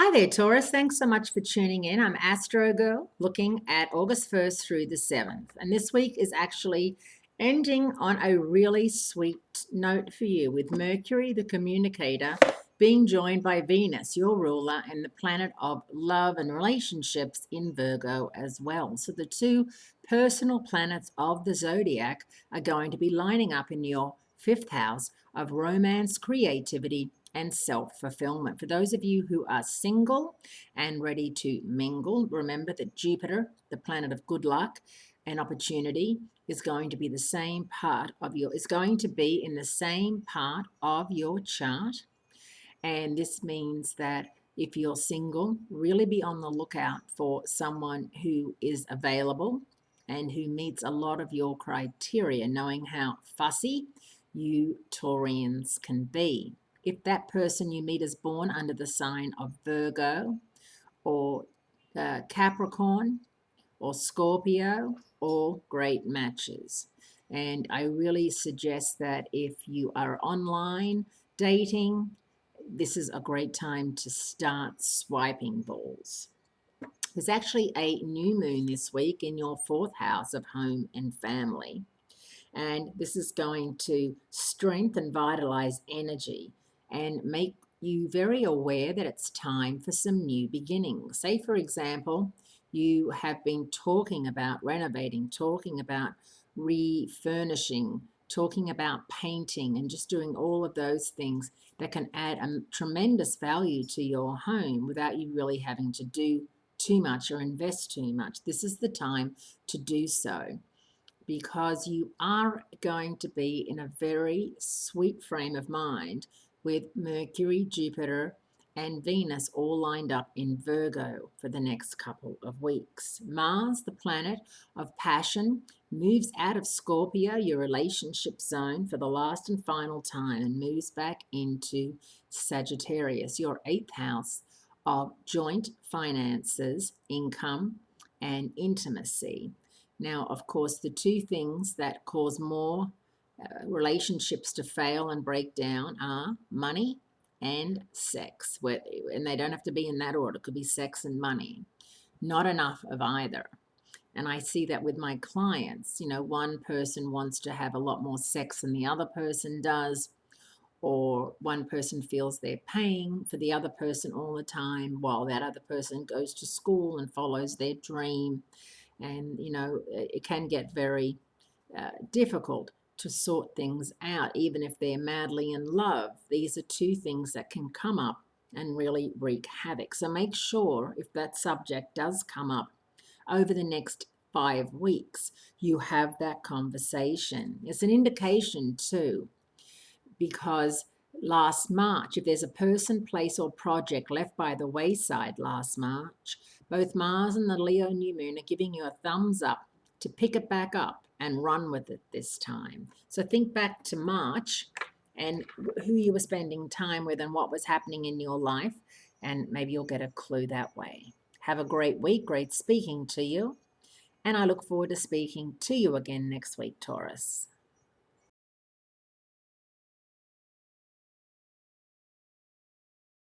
Hi there, Taurus. Thanks so much for tuning in. I'm Astrogirl, looking at August 1st through the 7th. And this week is actually ending on a really sweet note for you, with Mercury, the communicator, being joined by Venus, your ruler, and the planet of love and relationships in Virgo as well. So the two personal planets of the zodiac are going to be lining up in your fifth house of romance, creativity, and self-fulfillment. For those of you who are single and ready to mingle, remember that Jupiter, the planet of good luck and opportunity, is going to be the same part of your in the same part of your chart. And this means that if you're single, really be on the lookout for someone who is available and who meets a lot of your criteria, knowing how fussy you Taurians can be. If that person you meet is born under the sign of Virgo or Capricorn or Scorpio, all great matches. And I really suggest that if you are online dating, this is a great time to start swiping balls. There's actually a new moon this week in your fourth house of home and family. And this is going to strengthen, vitalize energy and make you very aware that it's time for some new beginnings. Say, for example, you have been talking about renovating, talking about refurnishing, talking about painting, and just doing all of those things that can add a tremendous value to your home without you really having to do too much or invest too much. This is the time to do so, because you are going to be in a very sweet frame of mind with Mercury, Jupiter, and Venus all lined up in Virgo for the next couple of weeks. Mars, the planet of passion, moves out of Scorpio, your relationship zone, for the last and final time and moves back into Sagittarius, your eighth house of joint finances, income, and intimacy. Now, of course, the two things that cause more relationships to fail and break down are money and sex. And they don't have to be in that order. It could be sex and money. Not enough of either. And I see that with my clients. You know, one person wants to have a lot more sex than the other person does, or one person feels they're paying for the other person all the time while that other person goes to school and follows their dream. And, you know, it can get very difficult to sort things out, even if they're madly in love. These are two things that can come up and really wreak havoc. So make sure, if that subject does come up over the next 5 weeks, you have that conversation. It's an indication too, because last March, if there's a person, place, or project left by the wayside last March, both Mars and the Leo new moon are giving you a thumbs up to pick it back up and run with it this time. So think back to March and who you were spending time with and what was happening in your life, and maybe you'll get a clue that way. Have a great week. Great speaking to you. And I look forward to speaking to you again next week, Taurus.